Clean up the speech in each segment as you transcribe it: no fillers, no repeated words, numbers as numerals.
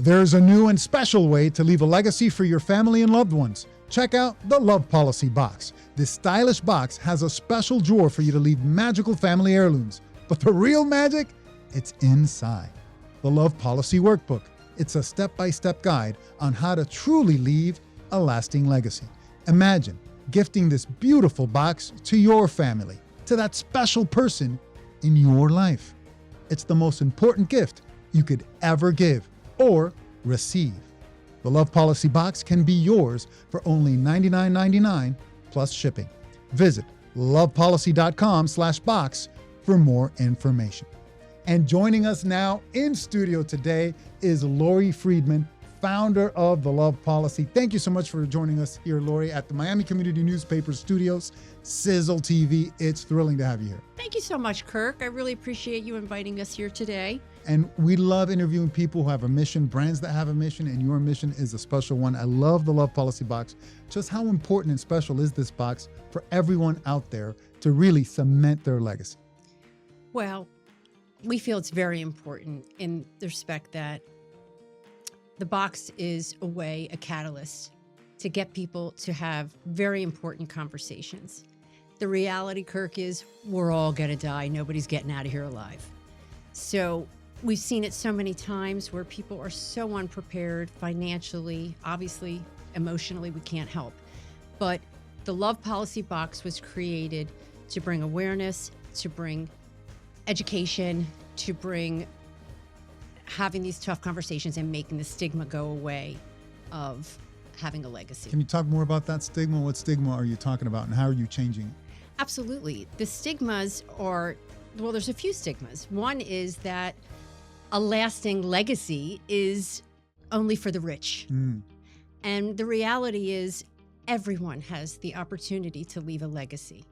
There's a new and special way to leave a legacy for your family and loved ones. Check out the Love Policy Box. This stylish box has a special drawer for you to leave magical family heirlooms. But the real magic, it's inside. The Love Policy Workbook. It's a step-by-step guide on how to truly leave a lasting legacy. Imagine gifting this beautiful box to your family, to that special person in your life. It's the most important gift you could ever give or receive. The Love Policy Box can be yours for only $99.99 plus shipping. Visit LovePolicy.com/box for more information. And joining us now in studio today is Lori Friedman, founder of the Love Policy. Thank you so much for joining us here, Lori, at the Miami Community Newspaper Studios, Xizzle TV. It's thrilling to have you here. Thank you so much, Kirk. I really appreciate you inviting us here today. And we love interviewing people who have a mission, brands that have a mission, and your mission is a special one. I love the Love Policy Box. Just how important and special is this box for everyone out there to really cement their legacy? Well, we feel it's very important in the respect that the box is a way, a catalyst to get people to have very important conversations. The reality, Kirk, is we're all going to die. Nobody's getting out of here alive. So we've seen it so many times where people are so unprepared financially, obviously, emotionally, we can't help. But the Love Policy Box was created to bring awareness, to bring education, to bring having these tough conversations and making the stigma go away of having a legacy. Can you talk more about that stigma? What stigma are you talking about and how are you changing it? Absolutely. The stigmas are, well, there's a few stigmas. One is that a lasting legacy is only for the rich. And the reality is everyone has the opportunity to leave a legacy.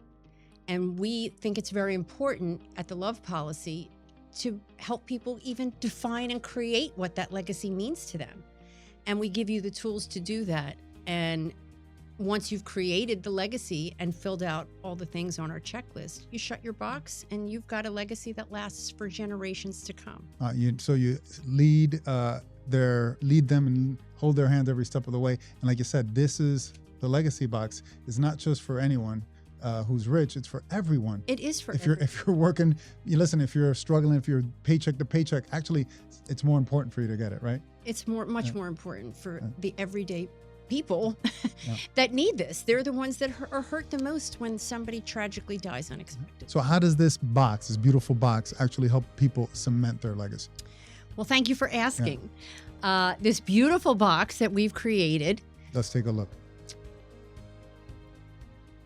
And we think it's very important at the Love Policy to help people even define and create what that legacy means to them. And we give you the tools to do that. And once you've created the legacy and filled out all the things on our checklist, you shut your box and you've got a legacy that lasts for generations to come. So you lead them and hold their hand every step of the way. And like you said, this is the legacy box. It's not just for anyone who's rich, it's for everyone. It is for everyone. If you're working, if you're struggling, if you're paycheck to paycheck, actually, it's more important for you to get it, right? It's much more important for the everyday people that need this. They're the ones that are hurt the most when somebody tragically dies unexpectedly. So how does this box, this beautiful box, actually help people cement their legacy? Well, thank you for asking. This beautiful box that we've created. Let's take a look.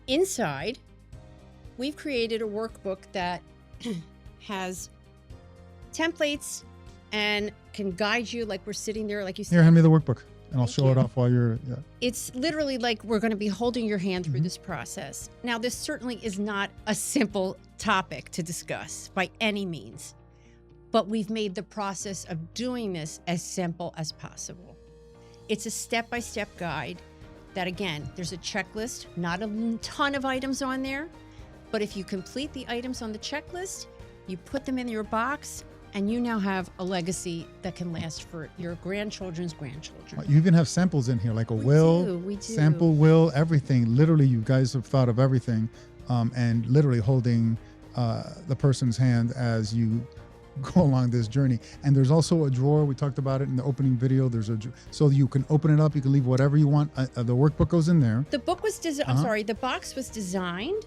Inside, we've created a workbook that has templates and can guide you like we're sitting there, like you said. Here, hand me the workbook and I'll show it off while you're, It's literally like we're going to be holding your hand through this process. Now, this certainly is not a simple topic to discuss by any means, but we've made the process of doing this as simple as possible. It's a step-by-step guide that, again, there's a checklist, not a ton of items on there, but if you complete the items on the checklist, you put them in your box, and you now have a legacy that can last for your grandchildren's grandchildren. You even have samples in here, like a will, we do. Sample will, everything. Literally, you guys have thought of everything, and literally holding the person's hand as you go along this journey. And there's also a drawer. We talked about it in the opening video. There's so you can open it up. You can leave whatever you want. The workbook goes in there. The book was the box was designed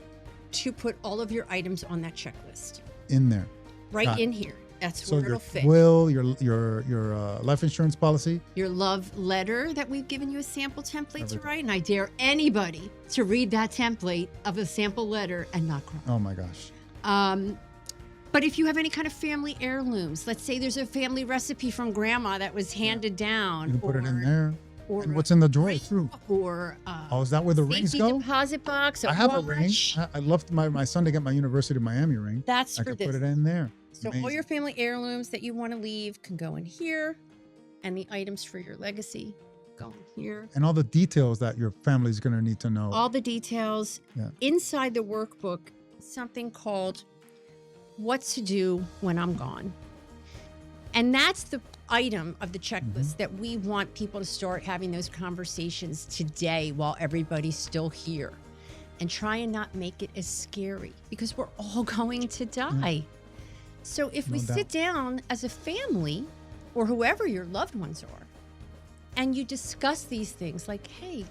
to put all of your items on that checklist. In there. Right in here. That's where it'll fit. Will, your life insurance policy. Your love letter that we've given you a sample template to write. And I dare anybody to read that template of a sample letter and not cry. Oh my gosh. But if you have any kind of family heirlooms, let's say there's a family recipe from grandma that was handed down. You can put it in there. And what's in the drawer too? Or is that where the rings go? Deposit box. I have a ring. I love my son to get my University of Miami ring. That's I for can this. put it in there. So all your family heirlooms that you want to leave can go in here, and the items for your legacy go in here. And all the details that your family's going to need to know. All the details. Inside the workbook, something called What to Do When I'm Gone. And that's the item of the checklist that we want people to start having those conversations today while everybody's still here. And try and not make it as scary, because we're all going to die. So if we sit down as a family, or whoever your loved ones are, and you discuss these things like, hey,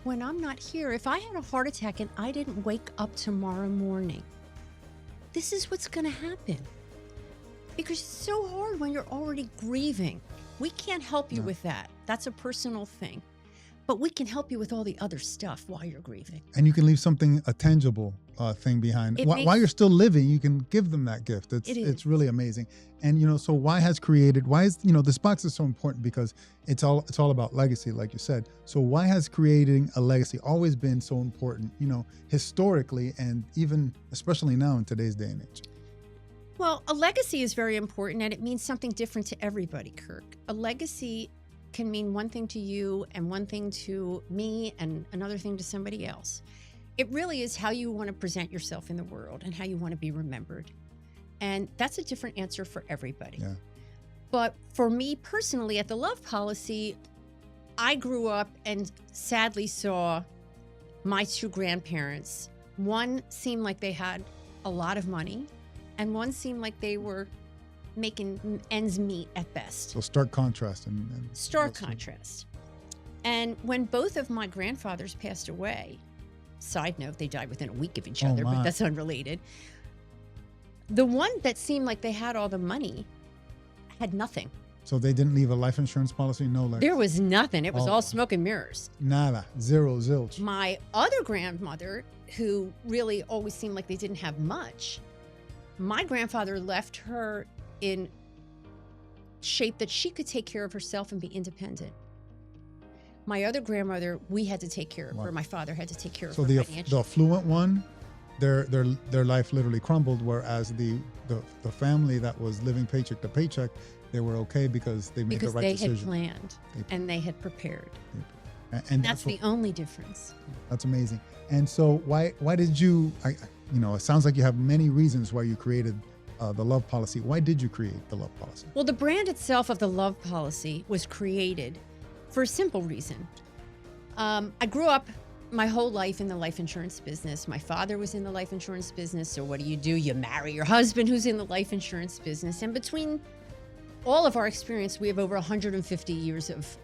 when I'm not here, if I had a heart attack and I didn't wake up tomorrow morning, this is what's going to happen. Because it's so hard when you're already grieving. We can't help you with that. That's a personal thing. But we can help you with all the other stuff while you're grieving. And you can leave something, a tangible thing behind. While you're still living, you can give them that gift. It's really amazing. And, so why is, this box is so important because it's all about legacy, like you said. So why has creating a legacy always been so important, historically, and even especially now in today's day and age? Well, a legacy is very important, and it means something different to everybody, Kirk. A legacy can mean one thing to you and one thing to me and another thing to somebody else. It really is how you want to present yourself in the world and how you want to be remembered. And that's a different answer for everybody. Yeah. But for me personally, at the Love Policy, I grew up and sadly saw my two grandparents. One seemed like they had a lot of money, and one seemed like they were making ends meet at best. So stark contrast. Stark contrast. And when both of my grandfathers passed away, side note, they died within a week of each other, but that's unrelated. The one that seemed like they had all the money had nothing. So they didn't leave a life insurance policy? No legacy? There was nothing. It was all smoke and mirrors. Nada. Zero, zilch. My other grandmother, who really always seemed like they didn't have much, my grandfather left her in shape that she could take care of herself and be independent. My other grandmother, we had to take care of her. My father had to take care of her financially. So the affluent one, their life literally crumbled, whereas the family that was living paycheck to paycheck, they were okay because they made the right decision. Because they had planned and they had prepared. And that's the only difference. That's amazing. And so why did you, it sounds like you have many reasons why you created the Love Policy. Why did you create the Love Policy? Well, the brand itself of the Love Policy was created for a simple reason. I grew up my whole life in the life insurance business. My father was in the life insurance business. So what do? You marry your husband who's in the life insurance business. And between all of our experience, we have over 150 years of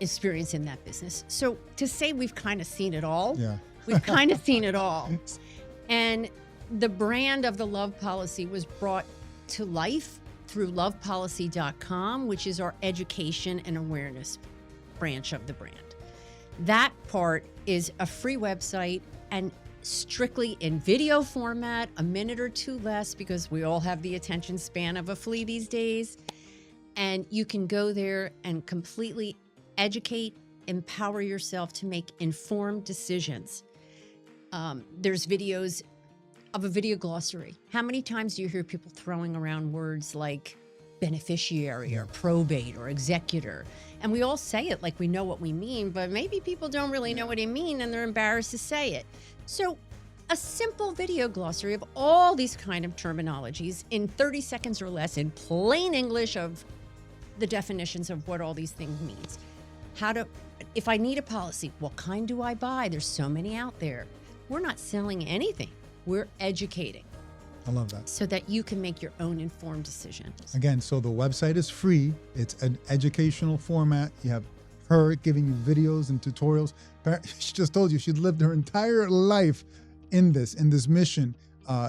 experience in that business. So to say we've kind of seen it all, we've kind of seen it all. And the brand of the Love Policy was brought to life through LovePolicy.com, which is our education and awareness branch of the brand. That part is a free website and strictly in video format, a minute or two less, because we all have the attention span of a flea these days. And you can go there and completely educate, empower yourself to make informed decisions. There's videos of a video glossary. How many times do you hear people throwing around words like beneficiary or probate or executor? And we all say it like we know what we mean, but maybe people don't really know what they mean and they're embarrassed to say it. So a simple video glossary of all these kind of terminologies in 30 seconds or less in plain English of the definitions of what all these things means. If I need a policy, what kind do I buy? There's so many out there. We're not selling anything. We're educating. I love that. So that you can make your own informed decisions. Again, so the website is free. It's an educational format. You have her giving you videos and tutorials. She just told you she'd lived her entire life in this mission.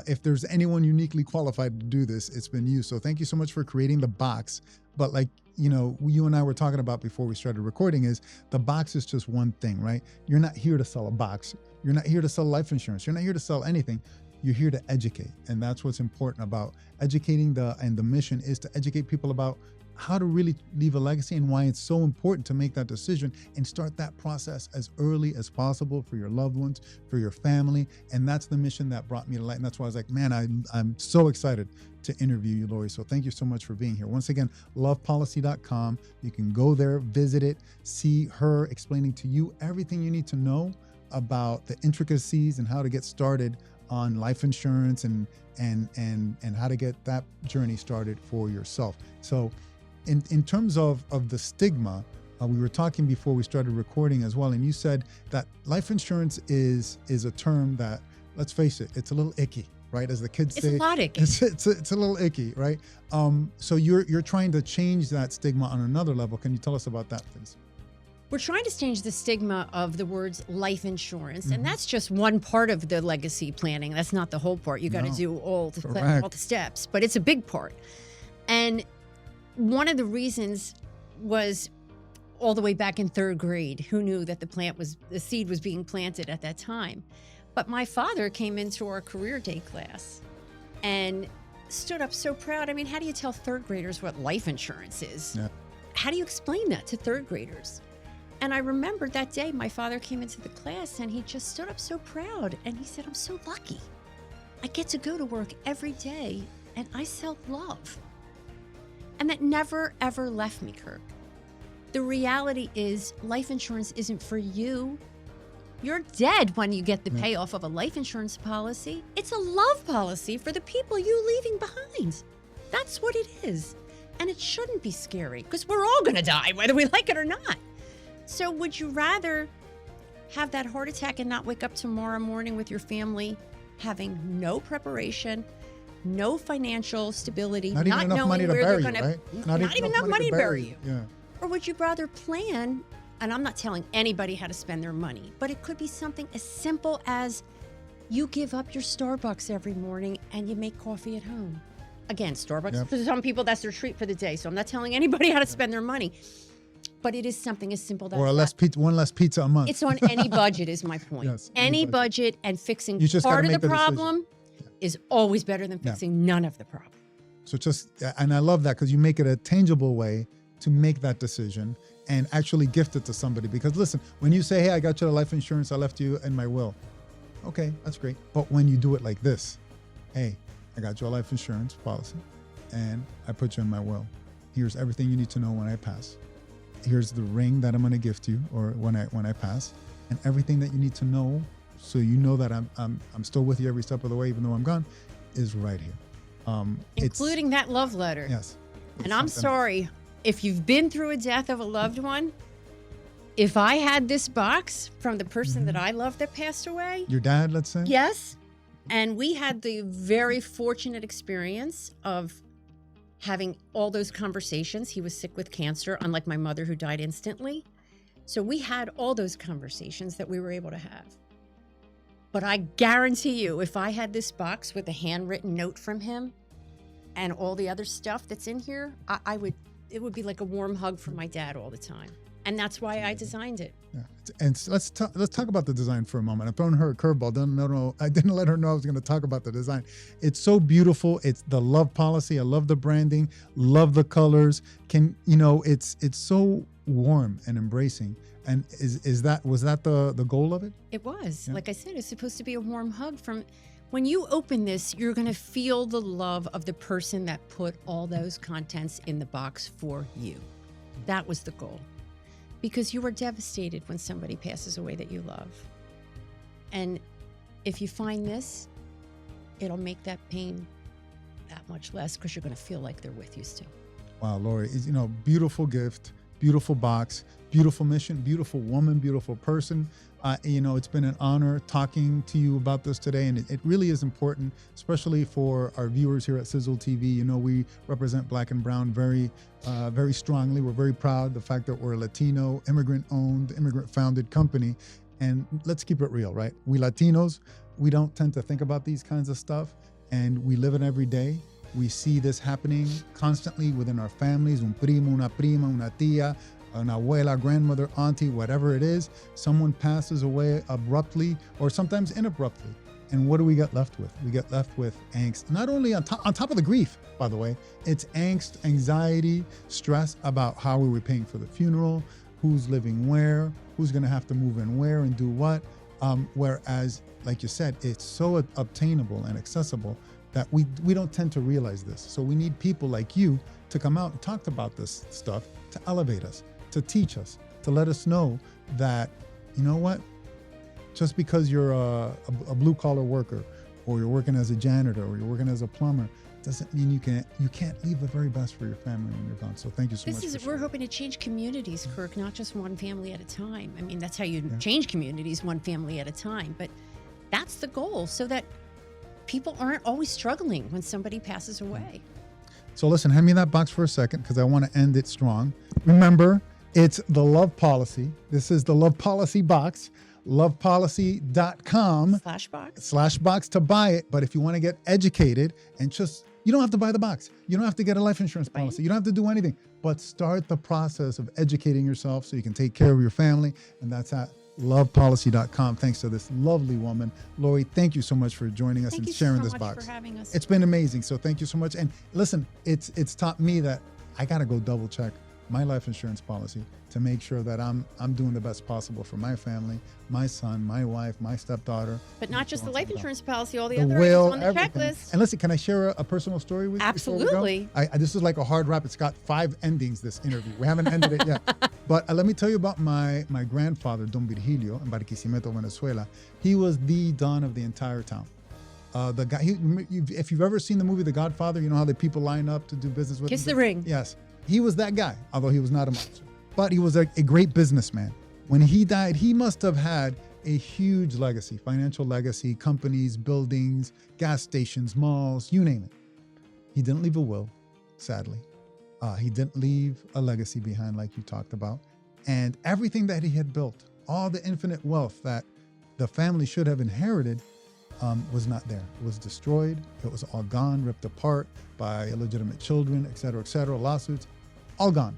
If there's anyone uniquely qualified to do this, it's been you. So thank you so much for creating the box. But like, you and I were talking about before we started recording, is the box is just one thing, right? You're not here to sell a box. You're not here to sell life insurance. You're not here to sell anything. You're here to educate. And that's what's important about educating. And the mission is to educate people about how to really leave a legacy and why it's so important to make that decision and start that process as early as possible for your loved ones, for your family. And that's the mission that brought me to light. And that's why I was like, man, I'm so excited to interview you, Lori. So thank you so much for being here. Once again, LovePolicy.com. You can go there, visit it, see her explaining to you everything you need to know about the intricacies and how to get started on life insurance and how to get that journey started for yourself. So in terms of the stigma, we were talking before we started recording as well, and you said that life insurance is a term that, let's face it, it's a little icky, right? As the kids say, It's a lot icky. it's a little icky, right? So you're trying to change that stigma on another level. Can you tell us about that, please? We're trying to change the stigma of the words life insurance, Mm-hmm. and that's just one part of the legacy planning. That's not the whole part. You got to No. do all Correct. the steps, but it's a big part. And one of the reasons was all the way back in third grade. Who knew that the seed was being planted at that time? But my father came into our career day class and stood up so proud. I mean, how do you tell third graders what life insurance is? Yeah. How do you explain that to third graders? And I remember that day my father came into the class and he just stood up so proud and he said, I'm so lucky. I get to go to work every day and I sell love. And that never, ever left me, Kirk. The reality is life insurance isn't for you. You're dead when you get the payoff of a life insurance policy. It's a love policy for the people you leaving behind. That's what it is. And it shouldn't be scary because we're all going to die, whether we like it or not. So would you rather have that heart attack and not wake up tomorrow morning with your family having no preparation, no financial stability, Not even enough knowing money to where bury they're you, going right? to, not even enough money to bury you? Yeah. Or would you rather plan, and I'm not telling anybody how to spend their money, but it could be something as simple as you give up your Starbucks every morning and you make coffee at home. Again, Starbucks, Yep. for some people, that's their treat for the day. So I'm not telling anybody how to spend their money. But it is something as simple as Or one less pizza a month. it's on any budget is my point. Yes, any any budget, and fixing You just part gotta of the make the decision. problem is always better than fixing none of the problem. So and I love that because you make it a tangible way to make that decision and actually gift it to somebody. Because listen, when you say, hey, I got you the life insurance, I left you in my will. Okay, that's great. But when you do it like this, hey, I got you a life insurance policy and I put you in my will. Here's everything you need to know when I pass. Here's the ring that I'm going to gift you, or when I pass, and everything that you need to know, so you know that I'm still with you every step of the way, even though I'm gone, is right here. Including that love letter. Yes. And I'm sorry, if you've been through a death of a loved one, if I had this box from the person that I love that passed away, Your dad, let's say. yes, and we had the very fortunate experience of having all those conversations. He was sick with cancer, unlike my mother who died instantly. So we had all those conversations that we were able to have. But I guarantee you, if I had this box with a handwritten note from him and all the other stuff that's in here, it would be like a warm hug from my dad all the time. And that's why I designed it. Yeah. And so let's talk about the design for a moment. I'm throwing her a curveball. I didn't let her know I was going to talk about the design. It's so beautiful. It's the love policy. I love the branding. Love the colors. It's so warm and embracing. And was that the goal of it? It was. Yeah. Like I said, it's supposed to be a warm hug from. When you open this, you're going to feel the love of the person that put all those contents in the box for you. That was the goal. Because you are devastated when somebody passes away that you love. And if you find this, it'll make that pain that much less because you're going to feel like they're with you still. Wow, Lori, beautiful gift, beautiful box, beautiful mission, beautiful woman, beautiful person. It's been an honor talking to you about this today, and it really is important, especially for our viewers here at Xizzle TV. We represent Black and Brown very strongly. We're very proud of the fact that we're a Latino, immigrant-owned, immigrant-founded company. And let's keep it real, right? We Latinos, we don't tend to think about these kinds of stuff, and we live it every day. We see this happening constantly within our families. Un primo, una prima, una tía, an abuela, grandmother, auntie, whatever it is. Someone passes away abruptly or sometimes inabruptly. And what do we get left with? We get left with angst. Not only on top of the grief, by the way, it's angst, anxiety, stress about how are we paying for the funeral, who's living where, who's going to have to move in where and do what. Whereas, like you said, it's so obtainable and accessible that we don't tend to realize this. So we need people like you to come out and talk about this stuff, to elevate us, to teach us, to let us know that, you know what, just because you're a blue collar worker, or you're working as a janitor, or you're working as a plumber, doesn't mean you can't leave the very best for your family when you're gone. So thank you so much. We're hoping to change communities, Kirk, not just one family at a time. I mean, that's how you change communities, one family at a time. But that's the goal, so that people aren't always struggling when somebody passes away. So listen, hand me that box for a second, because I want to end it strong. Remember, it's the Love Policy. This is the Love Policy Box. LovePolicy.com /box to buy it. But if you want to get educated and you don't have to buy the box. You don't have to get a life insurance policy. Right. You don't have to do anything, but start the process of educating yourself so you can take care of your family. And that's at LovePolicy.com. Thanks to this lovely woman. Lori, thank you so much for joining us and sharing this box. Thank you so much for having us. It's been amazing. So thank you so much. And listen, it's taught me that I got to go double check my life insurance policy to make sure that I'm doing the best possible for my family, my son, my wife, my stepdaughter. But not just the life insurance policy, all the other items on the checklist. And listen, can I share a personal story with you? Absolutely. This is like a hard wrap. It's got 5 endings, this interview. We haven't ended it yet. But let me tell you about my grandfather, Don Virgilio, in Barquisimeto, Venezuela. He was the don of the entire town. The guy, if you've ever seen the movie The Godfather, you know how the people line up to do business with him? Kiss the ring. Yes. He was that guy, although he was not a monster. But he was a great businessman. When he died, he must have had a huge legacy, financial legacy, companies, buildings, gas stations, malls, you name it. He didn't leave a will, sadly. He didn't leave a legacy behind like you talked about. And everything that he had built, all the infinite wealth that the family should have inherited, was not there. It was destroyed. It was all gone, ripped apart by illegitimate children, et cetera, lawsuits, all gone.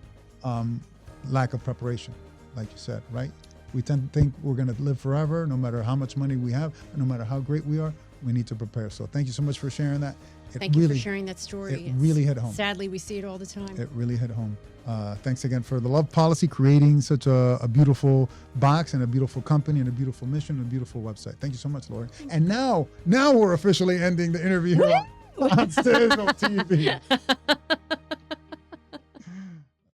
Lack of preparation, like you said, right? We tend to think we're going to live forever, no matter how much money we have, no matter how great we are. We need to prepare. So thank you so much for sharing that. Thank you for sharing that story. It really hit home. Sadly, we see it all the time. It really hit home. Thanks again for the Love Policy, creating such a beautiful box and a beautiful company and a beautiful mission and a beautiful website. Thank you so much, Lori. And now we're officially ending the interview here on Xizzle TV.